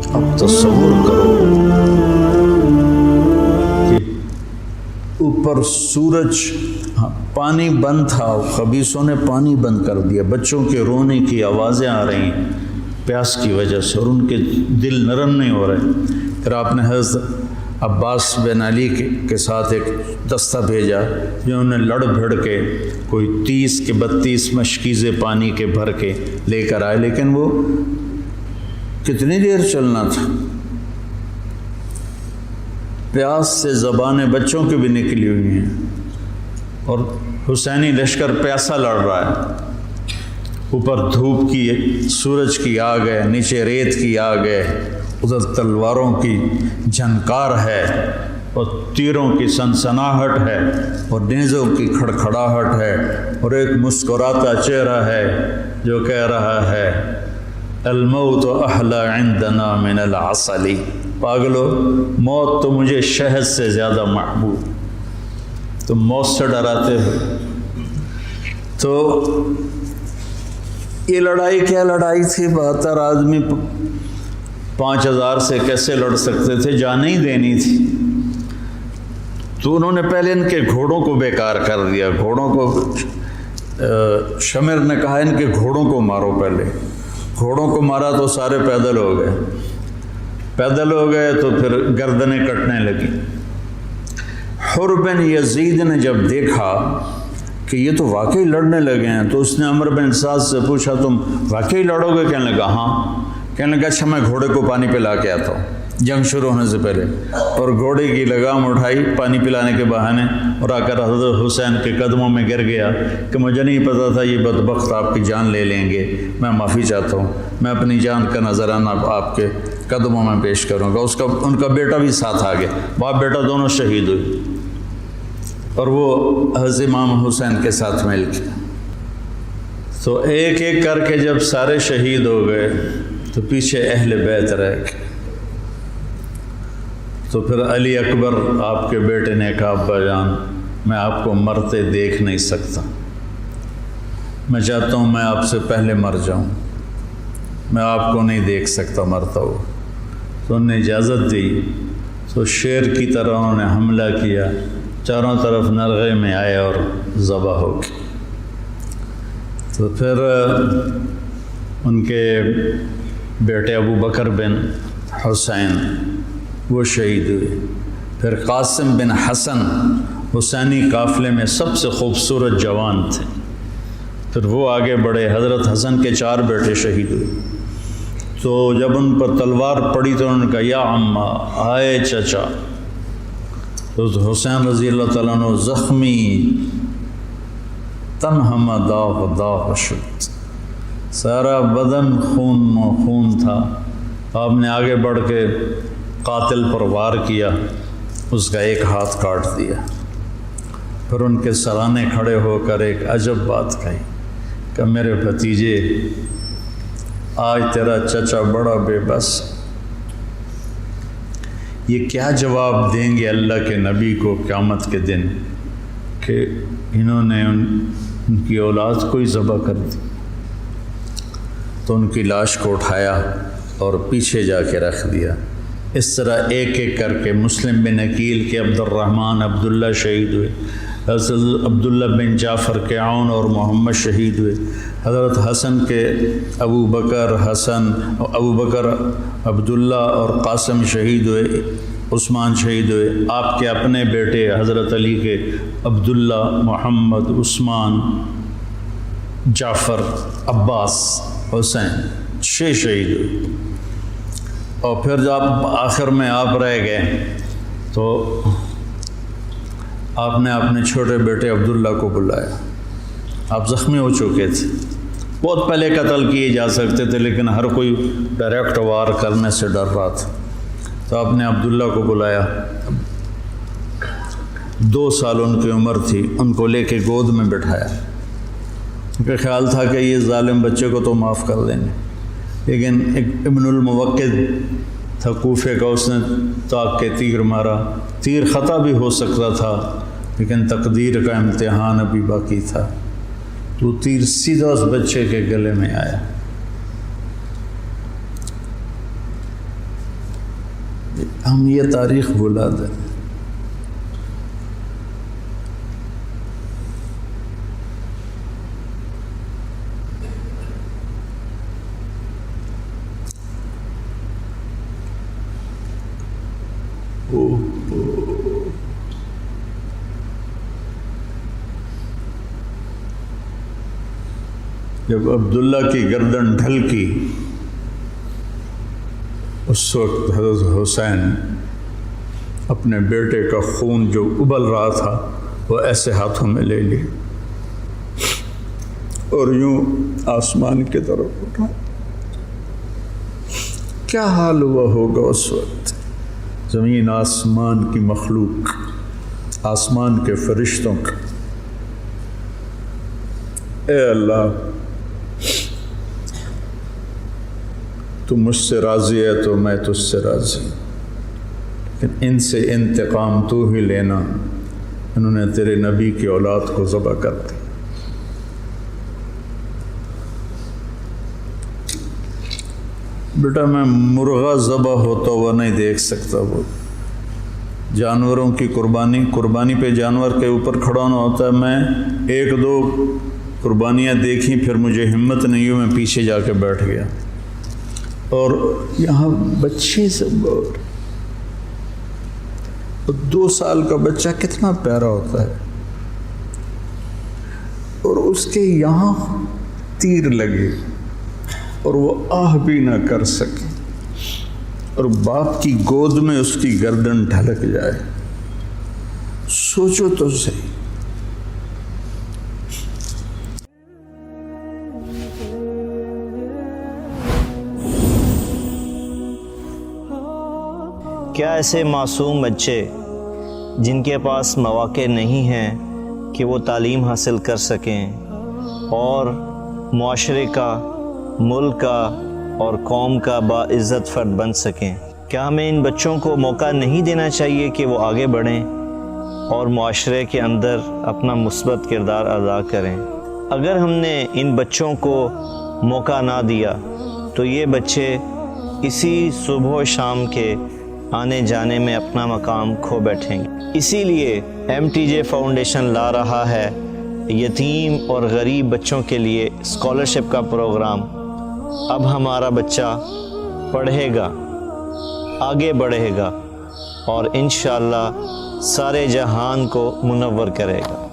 اب تصور کرو کہ اوپر سورج، پانی بند تھا، خبیثوں نے پانی بند کر دیا، بچوں کے رونے کی آوازیں آ رہی ہیں پیاس کی وجہ سے، اور ان کے دل نرم نہیں ہو رہے۔ پھر آپ نے حضرت عباس بن علی کے ساتھ ایک دستہ بھیجا، جنہوں نے لڑ بھڑ کے کوئی 30 کے 32 مشکیزیں پانی کے بھر کے لے کر آئے، لیکن وہ کتنی دیر چلنا تھا، پیاس سے زبانیں بچوں کی بھی نکلی ہوئی ہیں، اور حسینی لشکر پیاسا لڑ رہا ہے، اوپر دھوپ کی، سورج کی آگ ہے، نیچے ریت کی آگ ہے، ادھر تلواروں کی جھنکار ہے، اور تیروں کی سنسناہٹ ہے، اور نیزوں کی کھڑکھڑاہٹ ہے، اور ایک مسکراتا چہرہ ہے جو کہہ رہا ہے الموت احلی عندنا من العسل، پاگلو موت تو مجھے شہد سے زیادہ محبوب، تم موت سے ڈراتے ہو۔ تو یہ لڑائی کیا لڑائی تھی، 72 آدمی 5000 سے کیسے لڑ سکتے تھے، جان ہی دینی تھی۔ تو انہوں نے پہلے ان کے گھوڑوں کو بیکار کر دیا، گھوڑوں کو، شمر نے کہا ان کے گھوڑوں کو مارو، پہلے گھوڑوں کو مارا تو سارے پیدل ہو گئے، پیدل ہو گئے تو پھر گردنیں کٹنے لگی۔ حر بن یزید نے جب دیکھا کہ یہ تو واقعی لڑنے لگے ہیں، تو اس نے عمر بن سعد سے پوچھا تم واقعی لڑو گے؟ کہنے لگا ہاں۔ کہنے لگا اچھا میں گھوڑے کو پانی پلا کے آتا ہوں جنگ شروع ہونے سے پہلے، اور گھوڑے کی لگام اٹھائی پانی پلانے کے بہانے، اور آ کر حضرت حسین کے قدموں میں گر گیا کہ مجھے نہیں پتا تھا یہ بدبخت آپ کی جان لے لیں گے، میں معافی چاہتا ہوں، میں اپنی جان کا نذرانہ آپ کے قدموں میں پیش کروں گا۔ ان کا بیٹا بھی ساتھ آ گیا، باپ بیٹا دونوں شہید ہوئے، اور وہ حضرت امام حسین کے ساتھ مل کے۔ تو ایک ایک کر کے جب سارے شہید ہو گئے تو پیچھے اہل بیت رہ گئے۔ تو پھر علی اکبر آپ کے بیٹے نے کہا ابا جان میں آپ کو مرتے دیکھ نہیں سکتا، میں چاہتا ہوں میں آپ سے پہلے مر جاؤں، میں آپ کو نہیں دیکھ سکتا مرتا ہوا۔ تو انہوں نے اجازت دی، تو شیر کی طرح انہوں نے حملہ کیا، چاروں طرف نرغے میں آئے اور ذبح ہو گئے۔ تو پھر ان کے بیٹے ابو بکر بن حسین وہ شہید ہوئے۔ پھر قاسم بن حسن حسینی قافلے میں سب سے خوبصورت جوان تھے، پھر وہ آگے بڑھے، حضرت حسن کے 4 بیٹے شہید ہوئے۔ تو جب ان پر تلوار پڑی تو انہوں نے کہا یا عمّا، آئے چچا۔ تو حسین رضی اللہ تعالیٰ عنہ زخمی تنہم داغ داغ شد، سارا بدن خون و خون تھا۔ آپ نے آگے بڑھ کے قاتل پر وار کیا، اس کا ایک ہاتھ کاٹ دیا۔ پھر ان کے سرانے کھڑے ہو کر ایک عجب بات کہی کہ میرے بھتیجے آج تیرا چچا بڑا بے بس، یہ کیا جواب دیں گے اللہ کے نبی کو قیامت کے دن کہ انہوں نے ان کی اولاد کو ہی ذبح کر دی۔ تو ان کی لاش کو اٹھایا اور پیچھے جا کے رکھ دیا۔ اس طرح ایک ایک کر کے مسلم بن عقیل کے عبد الرحمن عبداللہ شہید ہوئے، حضرت عبداللہ بن جعفر کے عون اور محمد شہید ہوئے، حضرت حسن کے ابو بکر عبداللہ اور قاسم شہید ہوئے، عثمان شہید ہوئے۔ آپ کے اپنے بیٹے حضرت علی کے عبداللہ، محمد، عثمان، جعفر، عباس، حسین 6 شہید ہوئے۔ اور پھر جب آخر میں آپ رہ گئے تو آپ نے اپنے چھوٹے بیٹے عبداللہ کو بلایا، آپ زخمی ہو چکے تھے، بہت پہلے قتل کیے جا سکتے تھے لیکن ہر کوئی ڈائریکٹ وار کرنے سے ڈر رہا تھا۔ تو آپ نے عبداللہ کو بلایا، 2 سال ان کی عمر تھی، ان کو لے کے گود میں بٹھایا، ان کا خیال تھا کہ یہ ظالم بچے کو تو معاف کر دیں گے، لیکن ایک ابن الموقد تھا کوفے کا، اس نے طاق کے تیر مارا، تیر خطا بھی ہو سکتا تھا لیکن تقدیر کا امتحان ابھی باقی تھا، تو تیر سیدھا اس بچے کے گلے میں آیا۔ ہم یہ تاریخ بھلا دیں۔ جب عبداللہ کی گردن ڈھلکی، اس وقت حضرت حسین اپنے بیٹے کا خون جو ابل رہا تھا وہ ایسے ہاتھوں میں لے لی اور یوں آسمان کی طرف اٹھا۔ کیا حال ہوا ہوگا اس وقت زمین آسمان کی مخلوق، آسمان کے فرشتوں کا۔ اے اللہ، تو مجھ سے راضی ہے تو میں تجھ سے راضی، لیکن ان سے انتقام تو ہی لینا۔ انہوں نے تیرے نبی کی اولاد کو ذبح کر دی۔ بیٹا میں مرغا ذبح ہوتا ہوا نہیں دیکھ سکتا، وہ جانوروں کی قربانی پہ جانور کے اوپر کھڑا ہونا ہوتا ہے۔ میں ایک دو قربانیاں دیکھیں، پھر مجھے ہمت نہیں ہوئی، میں پیچھے جا کے بیٹھ گیا۔ اور یہاں بچے سب، اور 2 سال کا بچہ کتنا پیارا ہوتا ہے، اور اس کے یہاں تیر لگے اور وہ آہ بھی نہ کر سکے، اور باپ کی گود میں اس کی گردن ڈھلک جائے۔ سوچو تو صحیح۔ کیا ایسے معصوم بچے جن کے پاس مواقع نہیں ہیں کہ وہ تعلیم حاصل کر سکیں اور معاشرے کا، ملک کا اور قوم کا باعزت فرد بن سکیں، کیا ہمیں ان بچوں کو موقع نہیں دینا چاہیے کہ وہ آگے بڑھیں اور معاشرے کے اندر اپنا مثبت کردار ادا کریں؟ اگر ہم نے ان بچوں کو موقع نہ دیا تو یہ بچے اسی صبح و شام کے آنے جانے میں اپنا مقام کھو بیٹھیں گے۔ اسی لیے MTJ فاؤنڈیشن لا رہا ہے یتیم اور غریب بچوں کے لیے اسکالرشپ کا پروگرام۔ اب ہمارا بچہ پڑھے گا، آگے بڑھے گا اور انشاءاللہ سارے جہان کو منور کرے گا۔